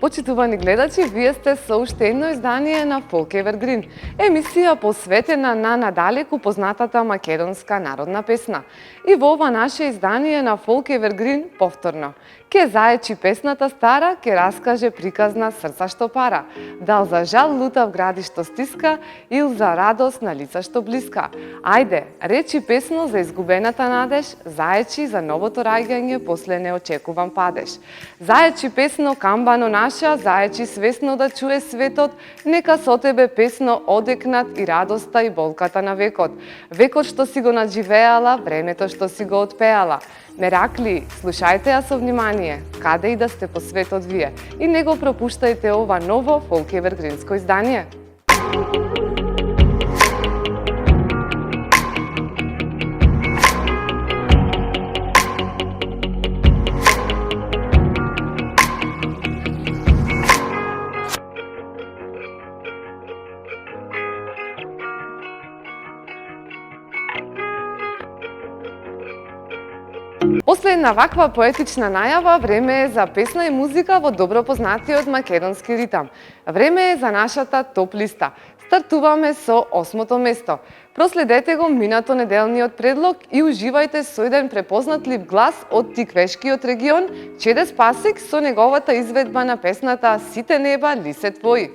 Почитувани гледачи, вие сте со уште едно издание на Folk Evergreen, емисија посветена на надалеку познатата македонска народна песна. И во ова наше издание на Folk Evergreen повторно ке заечи песната стара, ке раскаже приказна срца што пара, дал за жал лутав гради што стиска, ил за радост на лица што блиска. Ајде, речи песно за изгубената надеж, заечи за новото раѓање после неочекуван падеж. Заечи песно камбано наша, заечи свесно да чуе светот, нека со тебе песно одекнат и радоста и болката на векот. Векот што си го надживеала, времето што си го отпеала. Меракли, слушајте ја со внимание, каде и да сте по светот вие, и не го пропуштајте ова ново Folk Evergreenско издание. После една ваква поетична најава, време е за песна и музика во добро познатиот македонски ритам. Време е за нашата топ листа. Стартуваме со 8-то место. Проследете го минато неделниот предлог и уживајте со еден препознатлив глас од Тиквешкиот регион, Чеде Спасик, со неговата изведба на песната "Сите неба ли се твои".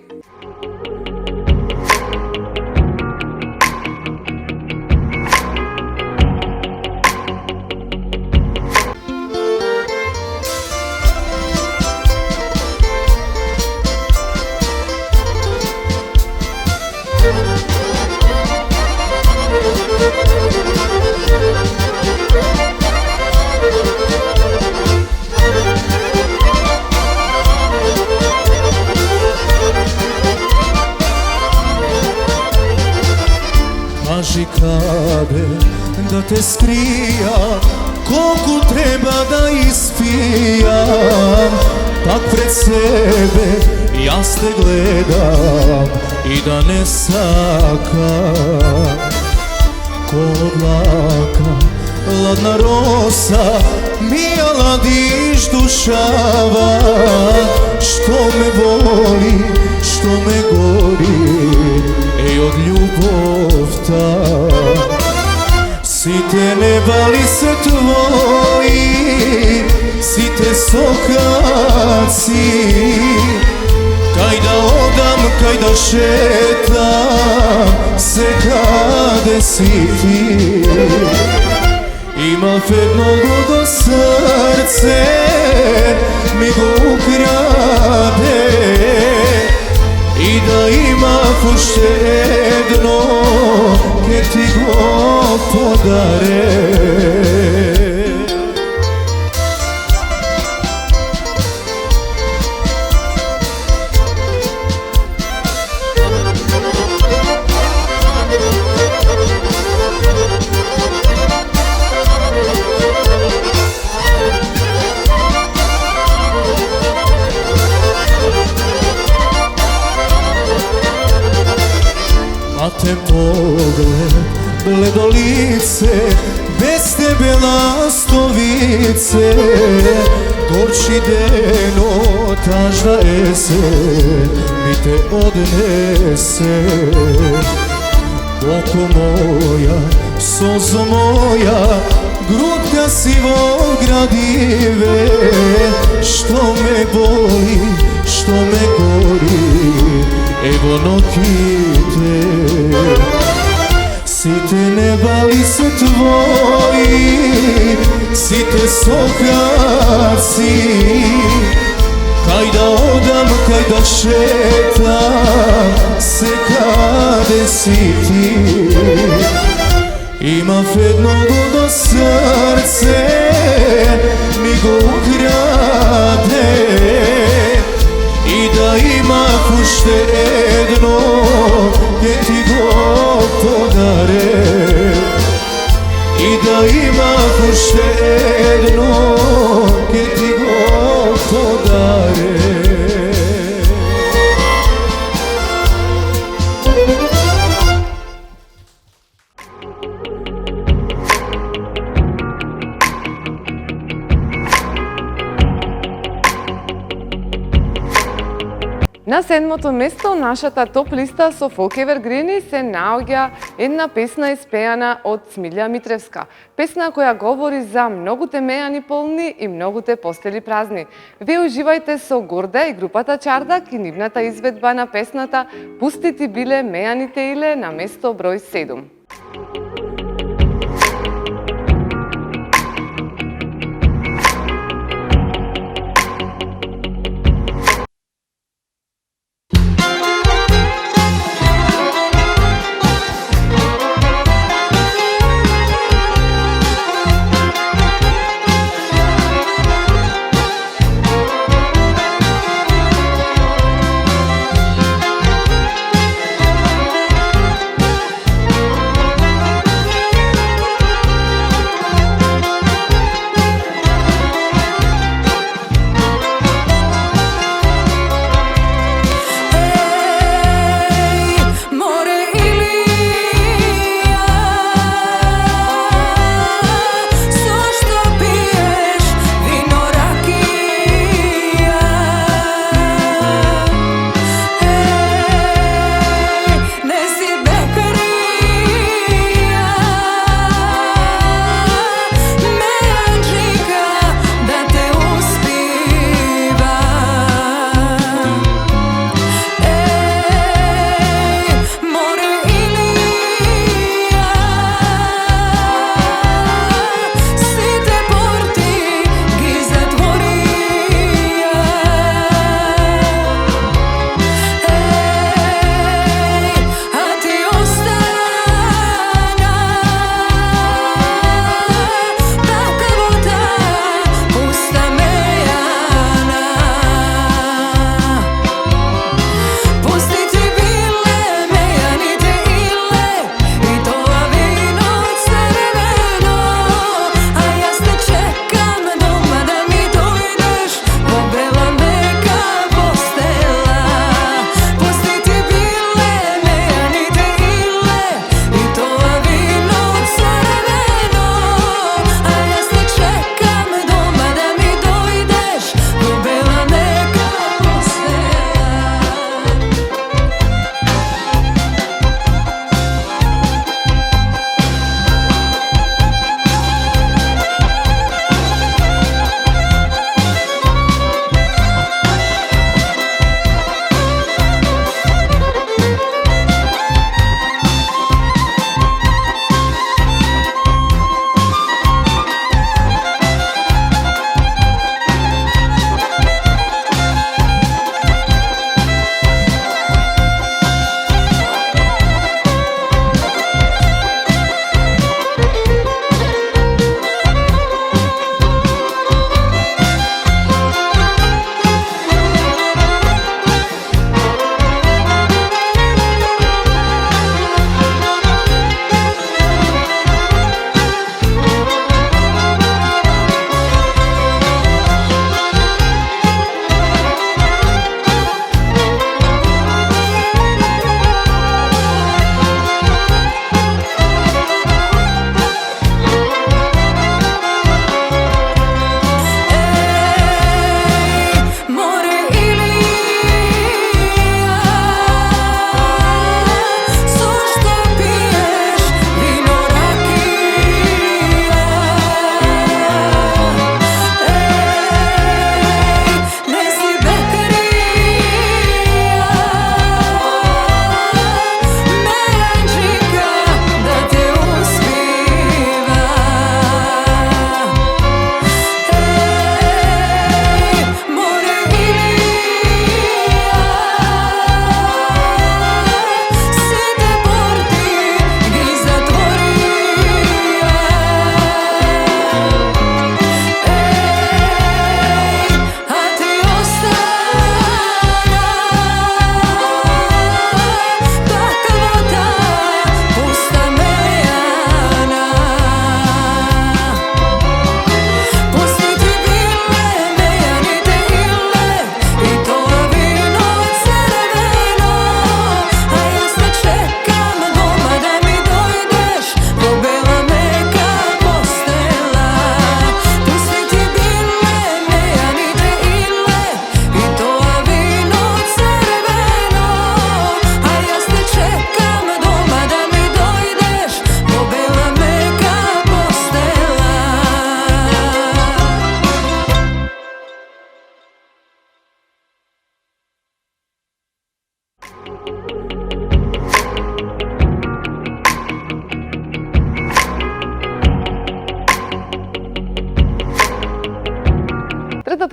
Кажи каде да те скријам, колку треба да испијам, пак пред себе јас те гледам и да не сакам. Ко облака, ладна роса, ми ја ладиш душава, што ме боли, што ме гори, од љубовта. Сите неба ли се твои, сите сокаци, кај да одам, кај да шетам, се каде си ти. Имав едно лудо срце, ми го украде, и да имав уште едно, ке ти го подаре. Матен поглед, бледо лице, без тебе ластовице, горчи дено, тажна есен, ми те однесе. Око моја, созо моја, грудка си во градиве, што ме боли, што ме гори, ево ноќите. Сите неба ли се твои, сите сокаци, кај да одам, кај да шетам, се каде си ти. Имав едно лудо срце, ми го украде, и да имав уште едно, ке ти го подаре. и да имах уште едно, ке ти го подаре. На 7-то место нашата топ листа со фолк евергрини се наоѓа една песна испеана од Смилја Митревска. Песна која говори за многуте мејани полни и многуте постели празни. Вие уживајте со Горда и групата Чардак и нивната изведба на песната "Пусти ти биле мејаните иле" на место број 7.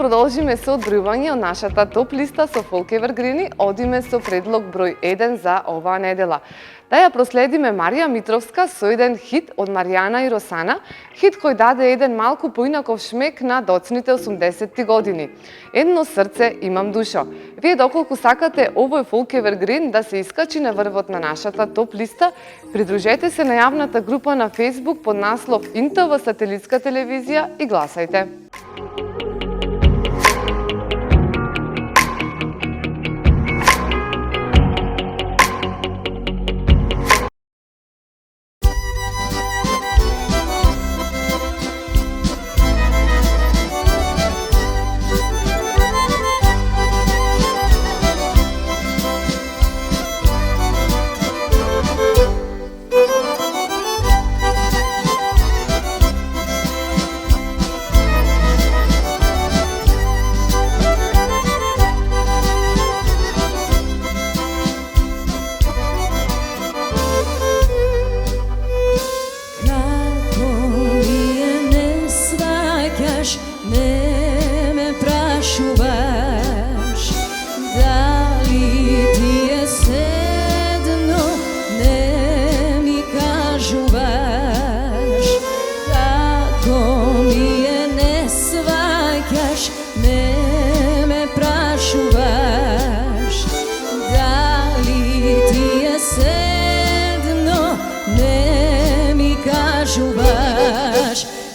продолжиме со одбројување од нашата топ листа со фолк евергрини, одиме со предлог број 1 за оваа недела. Да ја проследиме Марија Митровска со еден хит од Маријана и Росана, хит кој даде еден малку поинаков шмек на доцните 80-ти години. Едно срце имам душо. Вие доколку сакате овој фолк евергрин да се искачи на врвот на нашата топ листа, придружете се на јавната група на Facebook под наслов ИНТВ Сателитска телевизија и гласајте.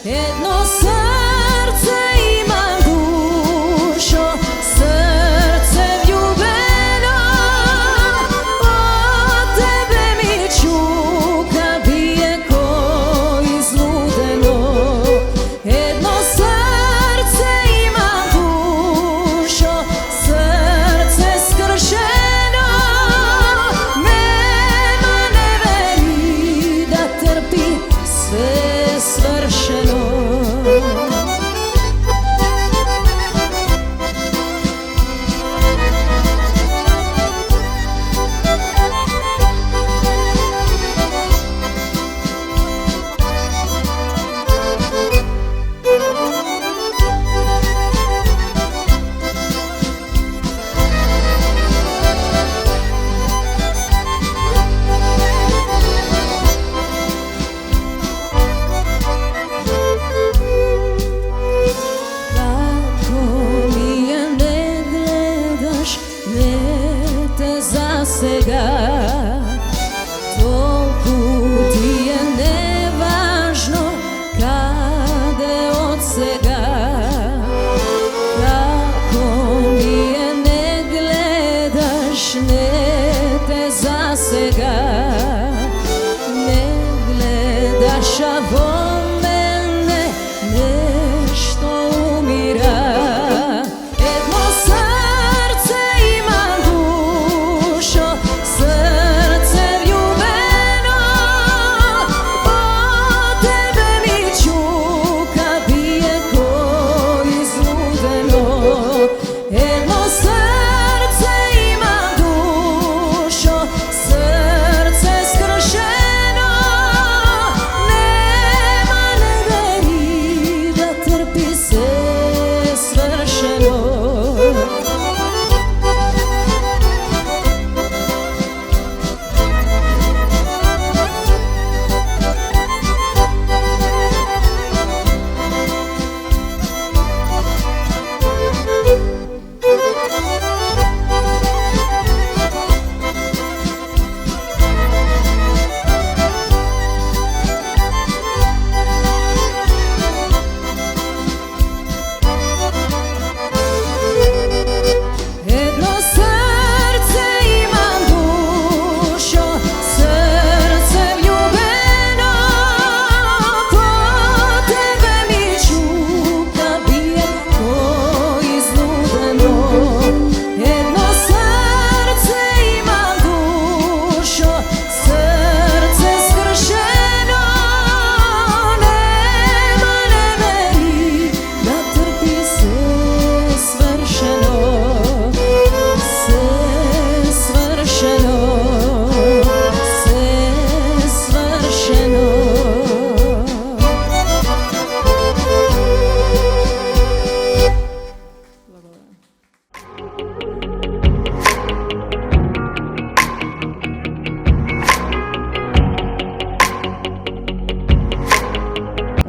Jedno srce imam dušo, srce ljubeno, od tebe mi čuka bije ko izludeno. Jedno srce imam dušo, srce skršeno, nema neveri da trpi sve svršeno.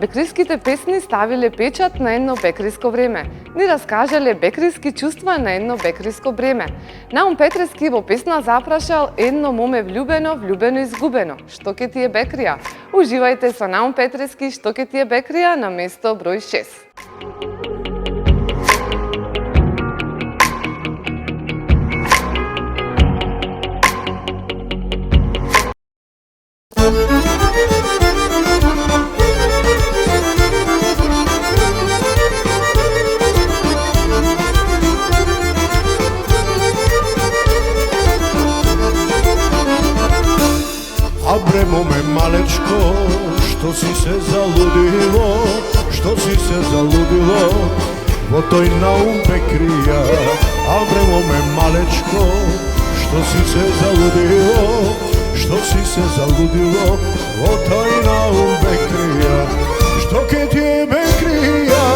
Бекриските песни ставиле печат на едно бекриско време. Ни раскажале бекриски чувства на едно бекриско бреме. Наум Петрески во песна запрашал едно моме влюбено, влюбено изгубено. Што ке ти е бекрија? Уживајте со Наум Петрески Што ке ти е бекрија на место број 6. A bre mome malečko, što si se zaludilo, što si se zaludilo, vo toj Naum Bekrija. A bre mome malečko, što si se zaludilo, što si se zaludilo, vo toj Naum Bekrija. Što ke ti je Bekrija,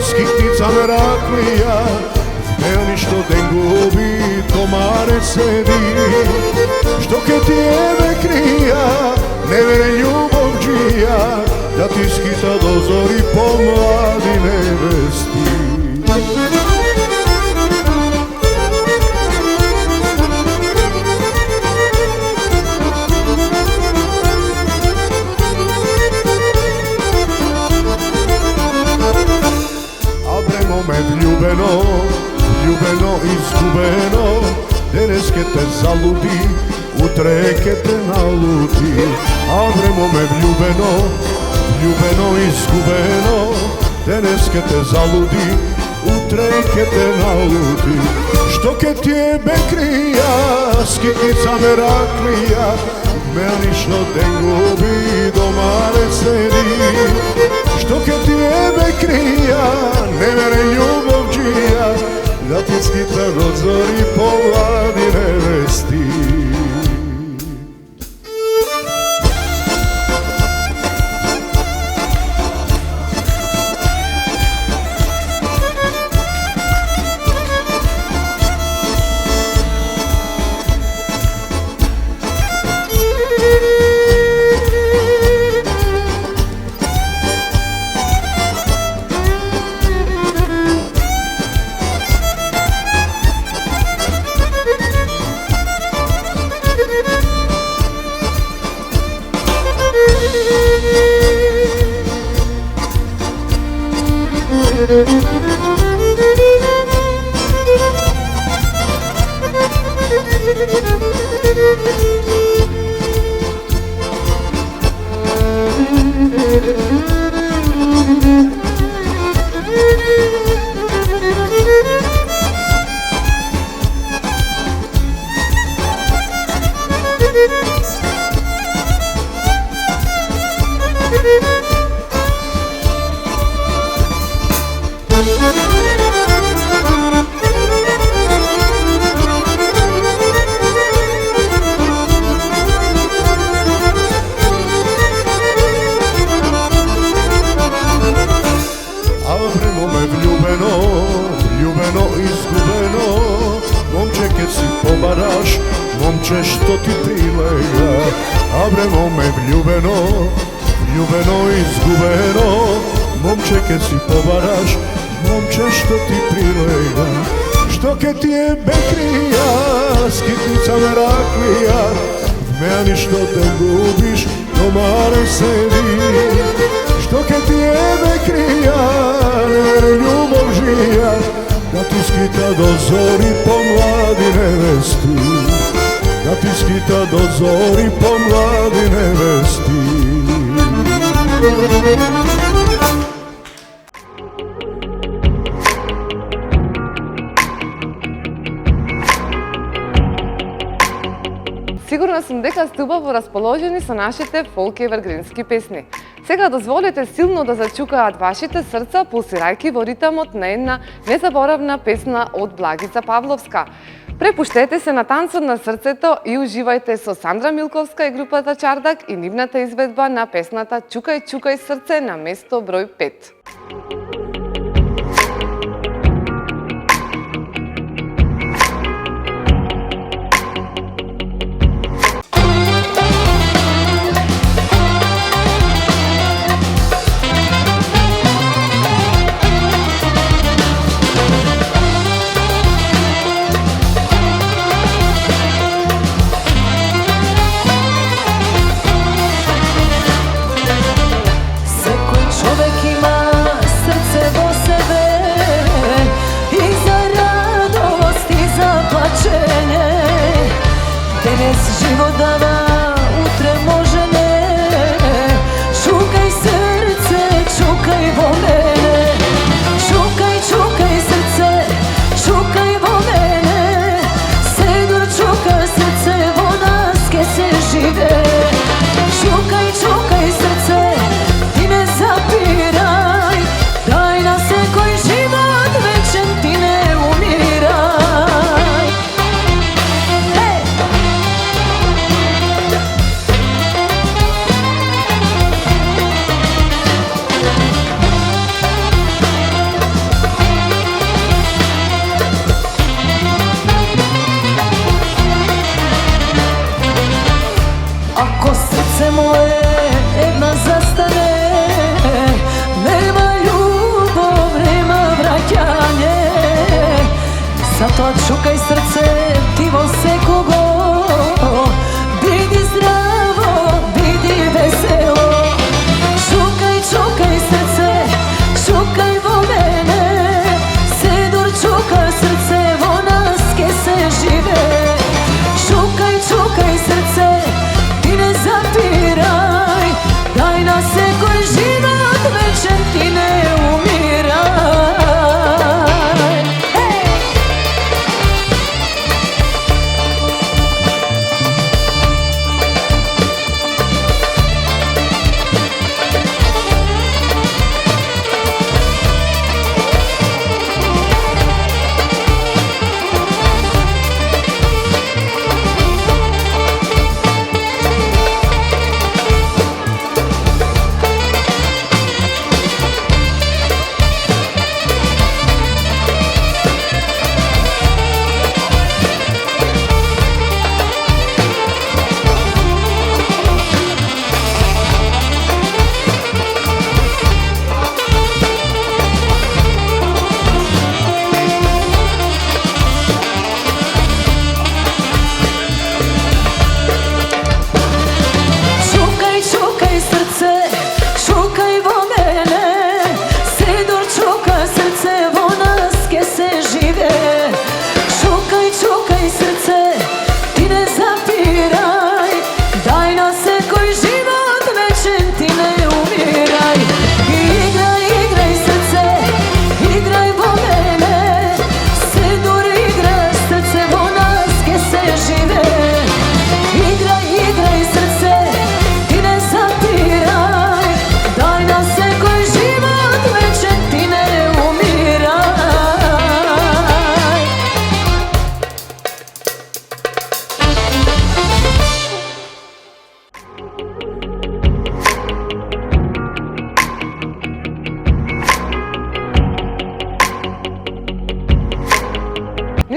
skitnica meraklija, meni što den gubi, to mare sedi. Što ke ti je Bekrija, ne vere ljubovđija, da ti skita do zori po mladi nevesti. A bre mome vljubeno, vljubeno izgubeno, denes ke te zaludi, utre ke te naluti. A bre mome vljubeno, vljubeno izgubeno, denes ke te zaludi, utre ke te naluti. Što ke ti je Bekrija, skitnica meraklija, meni što den gubi, doma ne sedi. Što ke ti je Bekrija, ne vere ljubovđija, da ti skita do zori po mladi nevesti. Momče što ti prilega, a bre mome vljubeno, vljubeno izgubeno. Momče kad si pobaraš, momče što ti prilega. Što ke ti je Bekrija, skitnica meraklija, meni što te gubiš, doma ne sedi. Što ke ti je Bekrija, ne ljubovžija, da ti skita do zori po mladi nevesti. Da ti skita do zori po mladi nevesti. Сигурна сум дека сте убаво расположени со нашите фолк евергрински песни. Сега дозволете силно да зачукаат вашите срца, пулсирајќи во ритамот на една незаборавна песна од Благица Павловска. Препуштете се на танцот на срцето и уживајте со Сандра Милковска и групата Чардак и нивната изведба на песната Чукај, чукај срце на место број 5.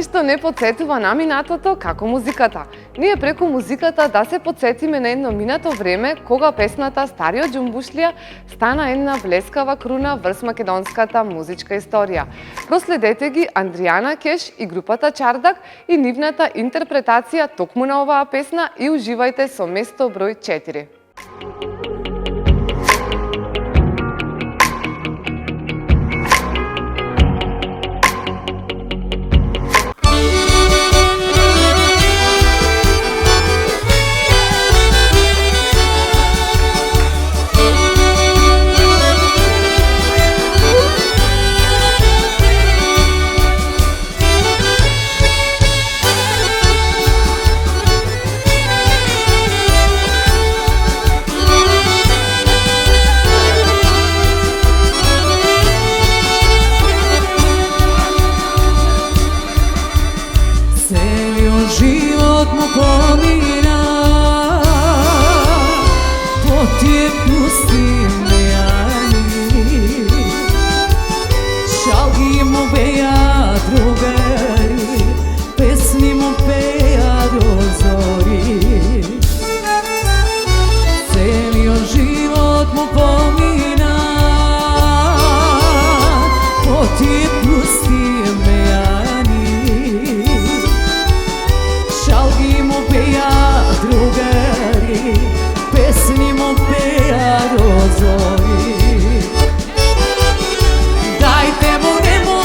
што не подсетува на минатото како музиката. Ние преку музиката да се подсетиме на едно минато време кога песната Стариот џумбушлија стана една блескава круна врз македонската музичка историја. Проследете ги Андријана Кеш и групата Чардак и нивната интерпретација токму на оваа песна и уживајте со место број 4. Život mu pomina, to ti je pustinjani. Šalgi mu beja drugari, pesmi mu peja do zori. Celio život mu pomina, to ti je pustinjani. Šalgi mu peja drugari, pesmi mu peja do zori. Dajte mu njemu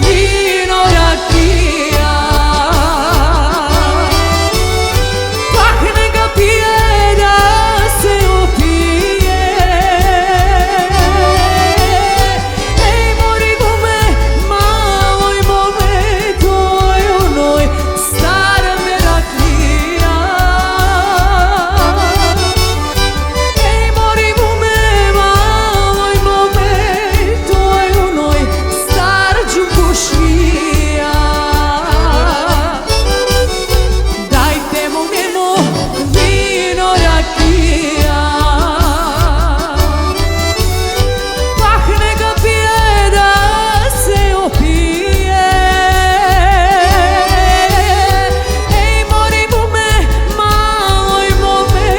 vino rakija, pak neka pije da se opije. Ej, mori gume, maloj mome, toj onoj stara merakija. Ej, mori gume, maloj mome, toj onoj stara džumbušija. Dajte mu njemu vino rakija, pak neka pije da se opije. Ej, mori gume, maloj mome,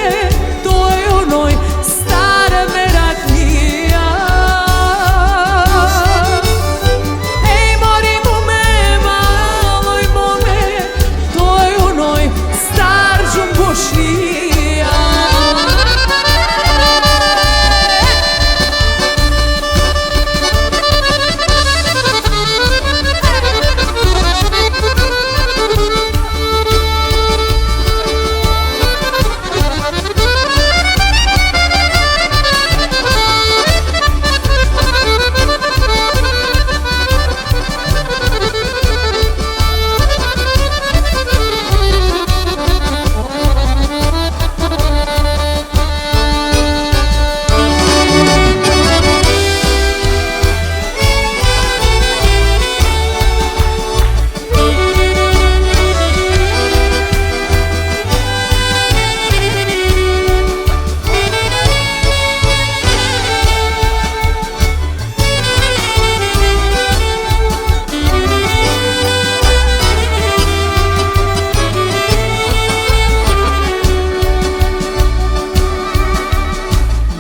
toj onoj stara merakija. Ej, mori gume, maloj mome, toj onoj star džumbušija.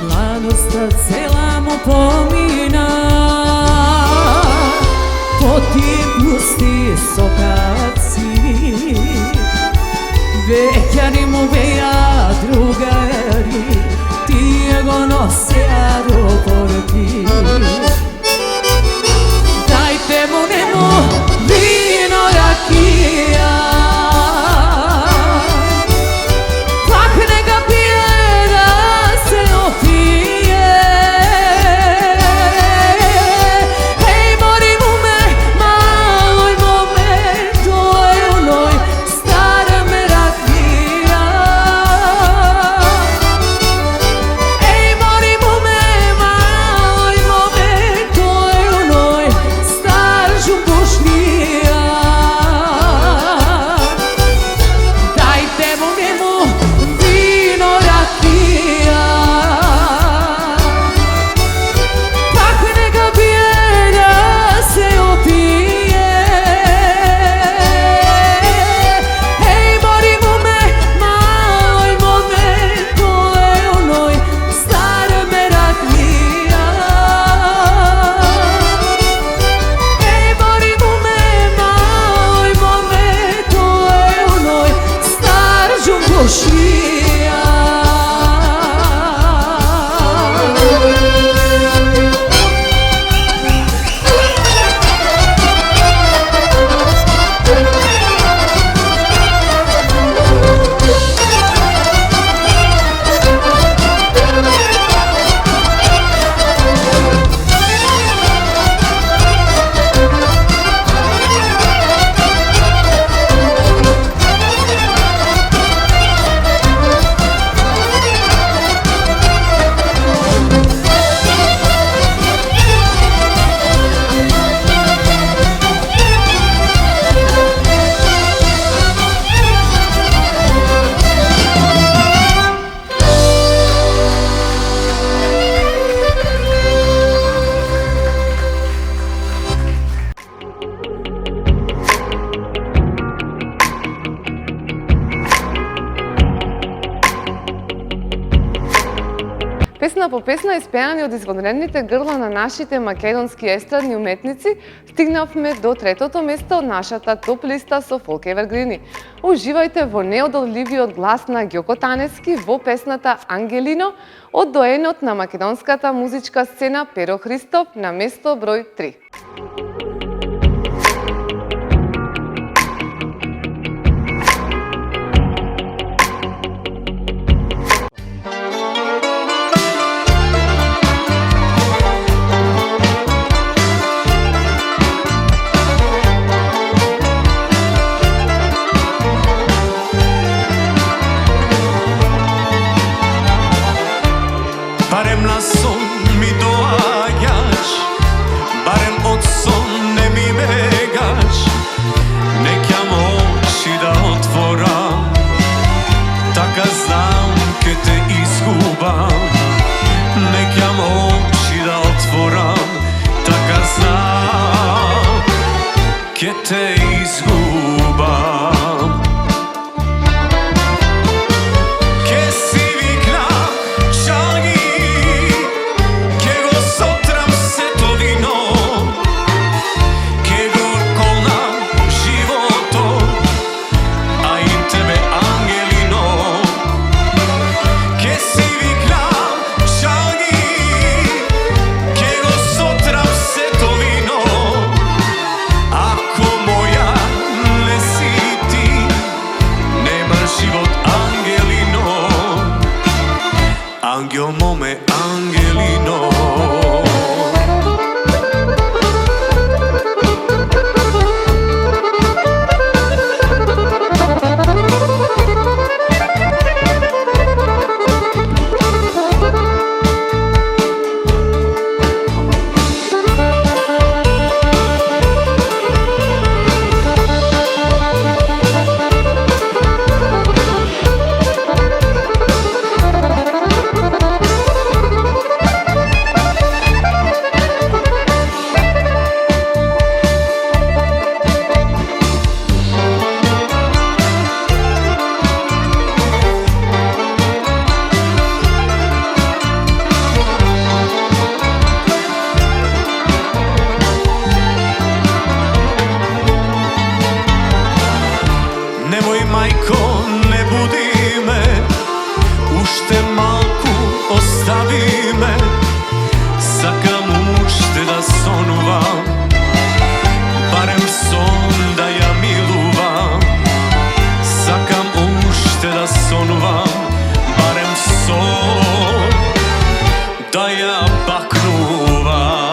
Mladost cela mu pomina, to ti pusti sokaci. Vecchiari mu veja drugari, ti go nose do porti. Dajte mu njemu vino rakija, pak neka pije da se opije. Ej, mori gume, maloj mome, toj onoj stara merakija. Ej, mori gume, во песна испеани од извонредните грла на нашите македонски естрадни уметници, стигнавме до третото место од нашата топ листа со фолк евергрини. Уживајте во неодолливиот глас на Ѓоко Танески во песната Ангелино од доенот на македонската музичка сцена Перо Христов на место број 3. Barem na сон ми доаѓаш, барем од сон не ми бегаш. Неќам очи да отворам, така знам ке те изгубам. Неќам очи да отворам, така знам ке те изгубам. Angel mome, Angelino. Немој мајко, не буди ме, уште малку остави ме. Сакам уште да сонувам, барем сон да ја милувам. Сакам уште да сонувам, барем сон да ја бакнувам.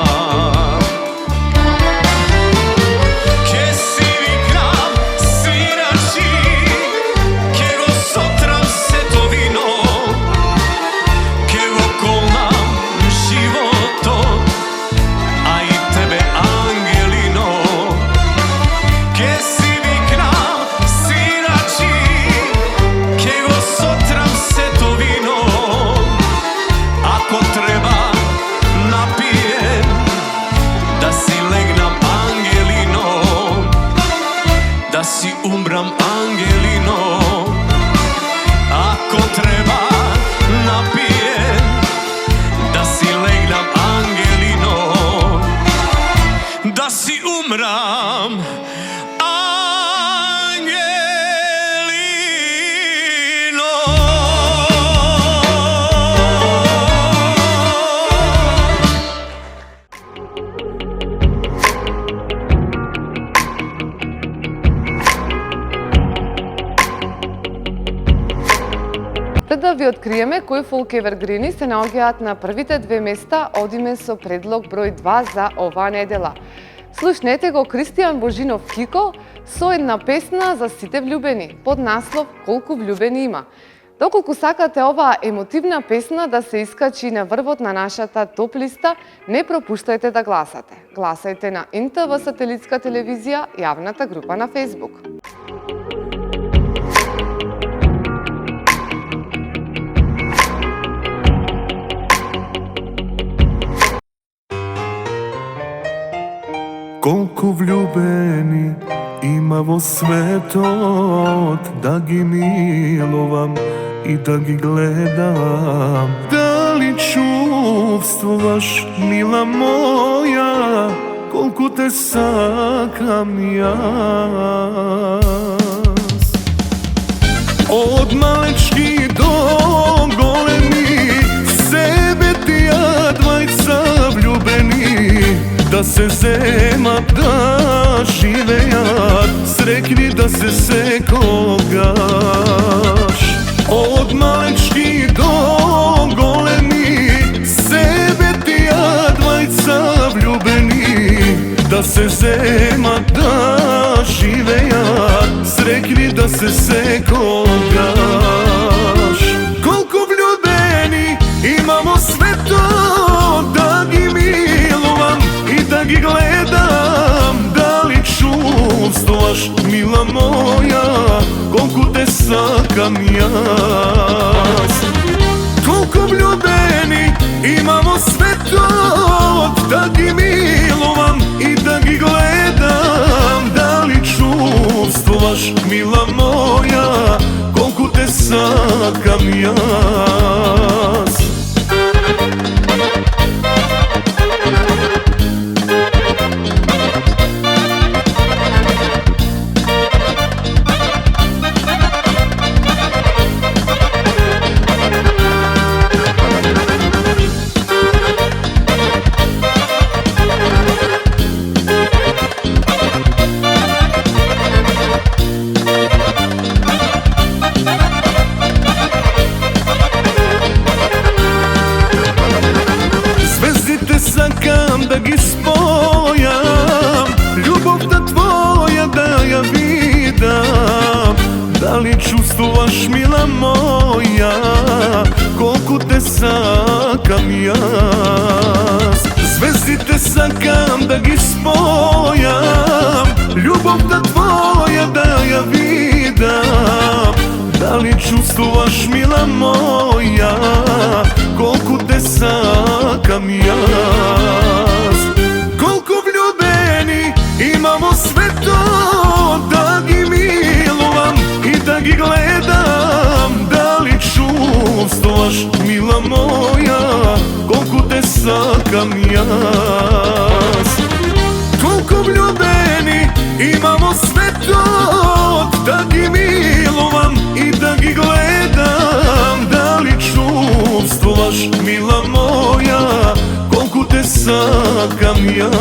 Da si umram, Angelino, ako treba napijem, da si legnam, Angelino, da si umram, Angelino. Пред да ви откриеме кои фолк евергрини се наоѓаат на првите две места, одиме со предлог број 2 за оваа недела. Слушнете го Кристијан Божинов Кико со една песна за сите влюбени, под наслов Колку влюбени има. Доколку сакате оваа емотивна песна да се искачи на врвот на нашата топ листа, не пропуштајте да гласате. Гласајте на НТВ Сателитска телевизија, јавната група на Facebook. Колку влюбени има во светот, да ги милувам и да ги гледам. Дали чувам čuvstvovaš, mila moja, koliko te sakam jas. Od malečki do golemi, sebe ti ja dvajca vljubeni, da se zema da živejat, srekni da se sekogaš. Od malečki do golemi, sebe ti ja dvajca vljubeni, da se zema da živejat, srekni da se sekogaš. Koliko vljubeni imamo sve to, da gi milovam i da gi gledam, da li čuvstvovaš, mila moja, koliko te sakam jas. Koliko vljubeni imamo sve to, da gi milovam i da gi gledam, da li čuvstvovaš, mila moja, koliko te sakam jas. Sakam da gi spojam, ljubavta tvoja da ja vidam, da li čuvstvovaš, mila moja, koliko te sakam jas. Zvezdite sakam da gi spojam, ljubavta tvoja da ja vidam, da li čuvstvovaš, mila moja, koliko te sakam jas. Koliko vljubeni imamo sve to, da gi milovam i da gi gledam, da li čuvstvovaš, mila moja, koliko te sakam jas. Koliko vljubeni imamo sve to, da gi milovam i da gi gledam, da li čuvstvovaš, mila moja, koliko te sakam jas.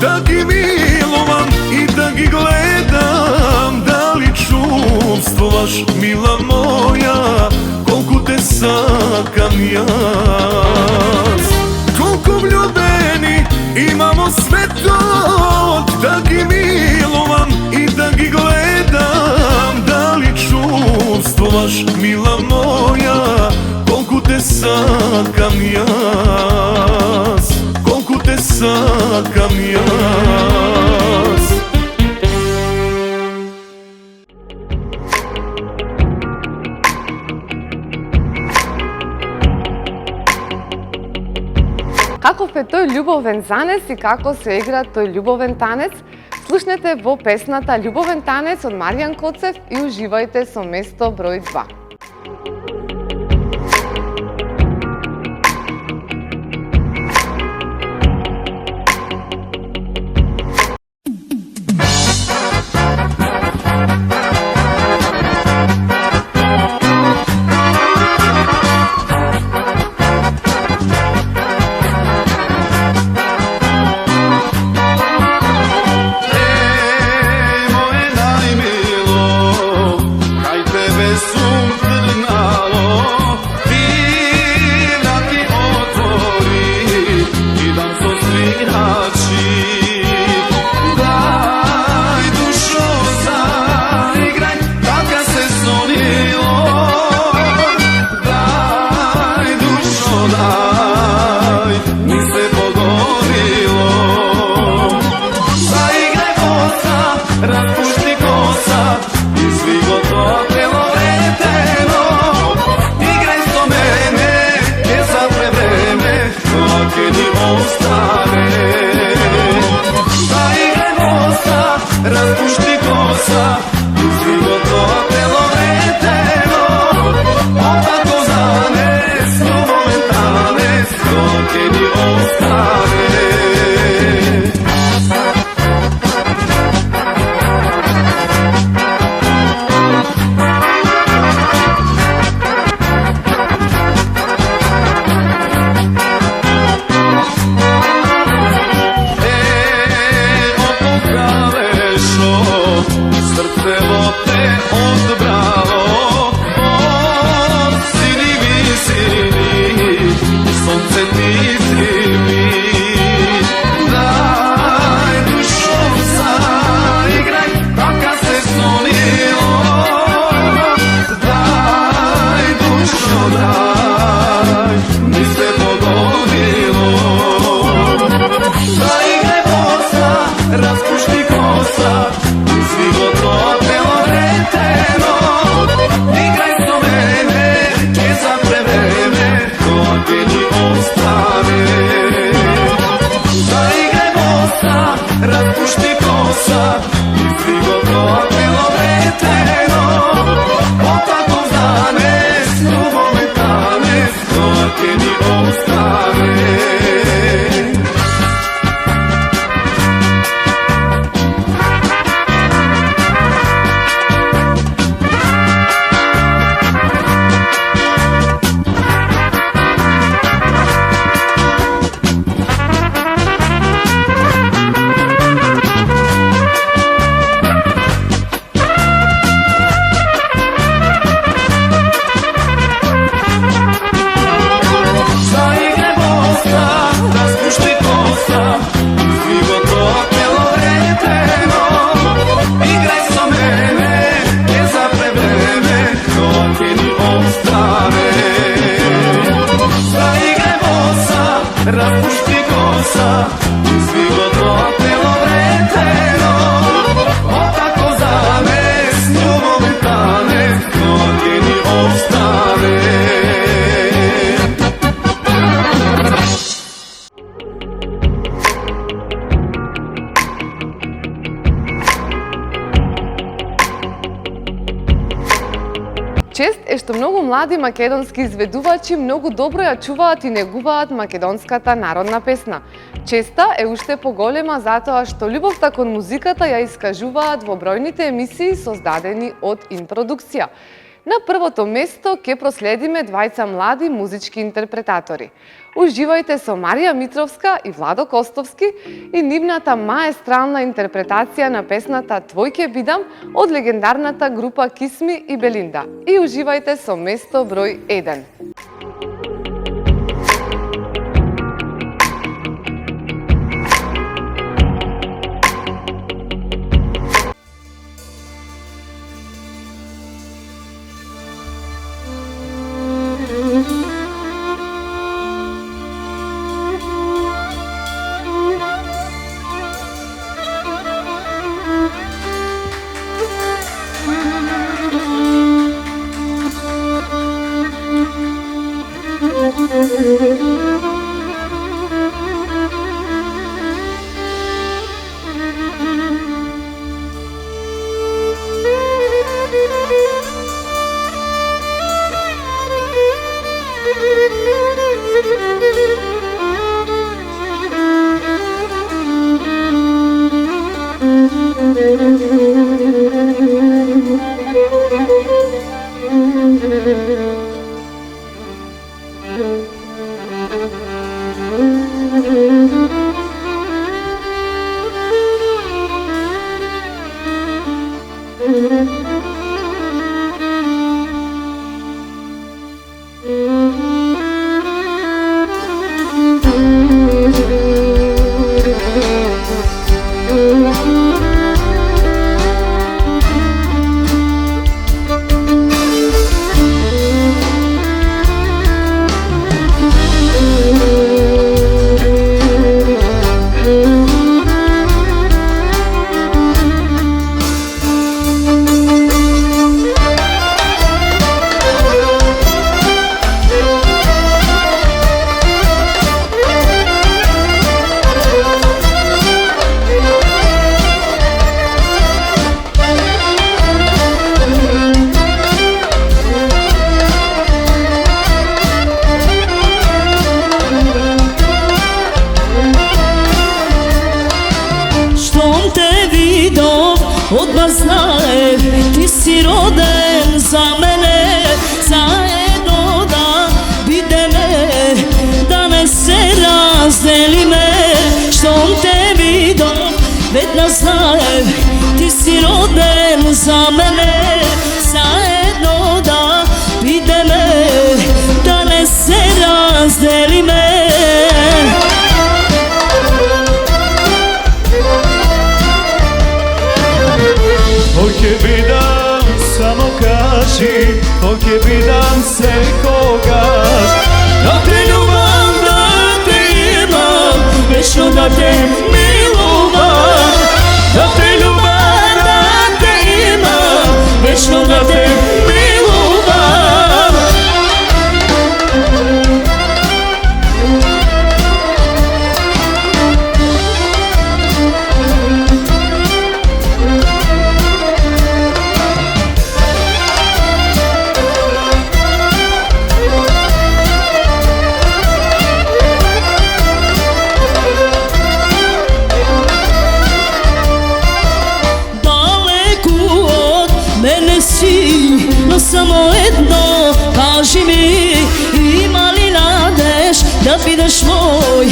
Da gi milovam i da gi gledam, da li čuvstvovaš, mila moja, koliko te sakam jas. Koliko vljubeni imamo sve to, da gi milovam i da gi gledam, da li čuvstvovaš, mila moja, koliko te sakam jas. Koliko te sakam jas. Каков е тој љубовен занес и како се игра тој љубовен танец? Слушнете во песната Љубовен танец од Маријан Коцев и уживајте со место број 2. Moje najmilo, kaj tebe sum Zaigraj bosa, raspušti kosa, svi gotovo telo vreteno. Igraj so mene, che za prevreme, ko te ni ostane. Zaigraj bosa, raspušti kosa, svi gotovo telo vreteno. Otako danes, ljubome danes, ko te ni ostane. Raspušti kosa, svi gotovo telo vreteno. Otako zanes, ljubom tane, ko te ni ostane. Чест е што многу млади македонски изведувачи многу добро ја чуваат и негуваат македонската народна песна. Честа е уште поголема затоа што љубовта кон музиката ја искажуваат во бројните емисии создадени од Инпродукција. На првото место ќе проследиме двајца млади музички интерпретатори. Уживајте со Марија Митровска и Владо Костовски и нивната маестрална интерпретација на песната Твој ке бидам од легендарната група Кисми и Белинда. И уживајте со место број 1. Odmah znajem, ti si roden za mene, zajedno da bideme, da ne se razdeli me. Što te vidim, vedno znajem, ti si roden za mene, zajedno da bideme, da ne se razdeli me. Hoće bidam, samo kaži, hoće bidam se kogaš. Da te ljubam, da te imam, večno da da te milujem, da te ljubam, da te imam, večno da te milujem. No samo jedno, kaži mi, ima li nadeš da budeš moj?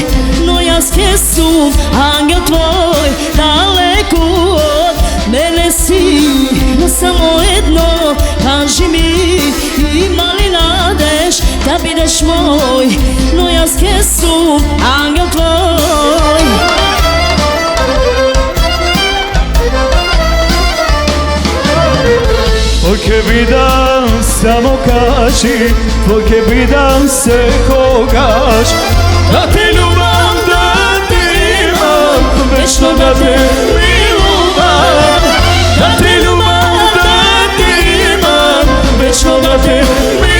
No ja skesum, angel tvoj, daleko od mene si. No samo jedno, kaži mi, ima li nadeš da budeš moj? No ja skesum, angel tvoj. Poke vidim, samo kaži, poke vidim se kogaš, da te ljubam, da te imam, večno da te milujem, da te ljubam, da te imam, večno da te milujem.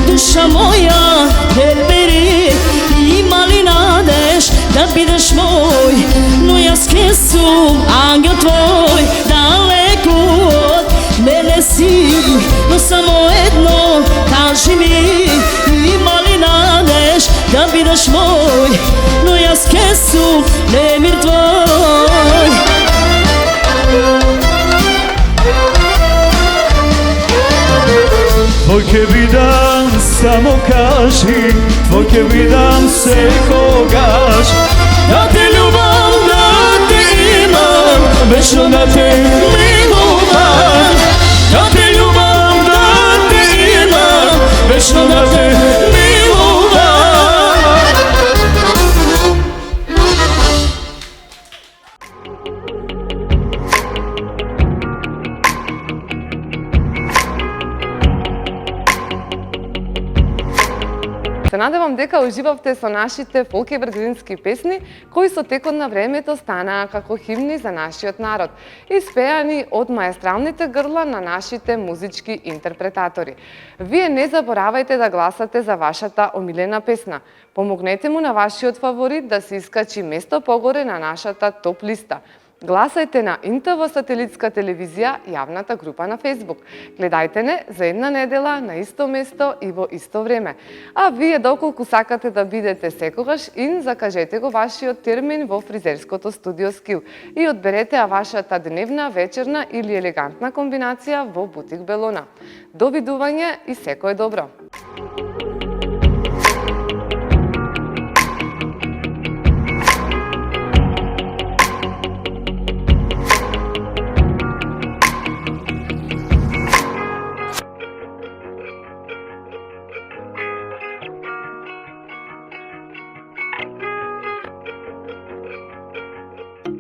Duša moja, beri, ima li nadeš da budeš moj? No ja skesum, angel tvoj, daleko od mene si. No samo jedno, kaži mi, ima li nadeš da budeš moj? No ja skesum, nemir tvoj. Poke vidim, samo kaži, poke vidim se kogaš, da te ljubam, da te imam, večno da te milujem, da te ljubam, da te imam, večno da te milujem. Се надевам дека уживавте со нашите фолк-евергрински песни, кои со текот на времето станаа како химни за нашиот народ, испеани од маестралните грла на нашите музички интерпретатори. Вие не заборавајте да гласате за вашата омилена песна. Помогнете му на вашиот фаворит да се искачи место погоре на нашата топ листа. Гласајте на НТВ сателитска телевизија, јавната група на Facebook. Гледајте не за една недела на исто место и во исто време. А вие доколку сакате да бидете секогаш ин, закажете го вашиот термин во фризерското студио Скил и одберете вашата дневна, вечерна или елегантна комбинација во бутик Белона. Довидување и секое добро!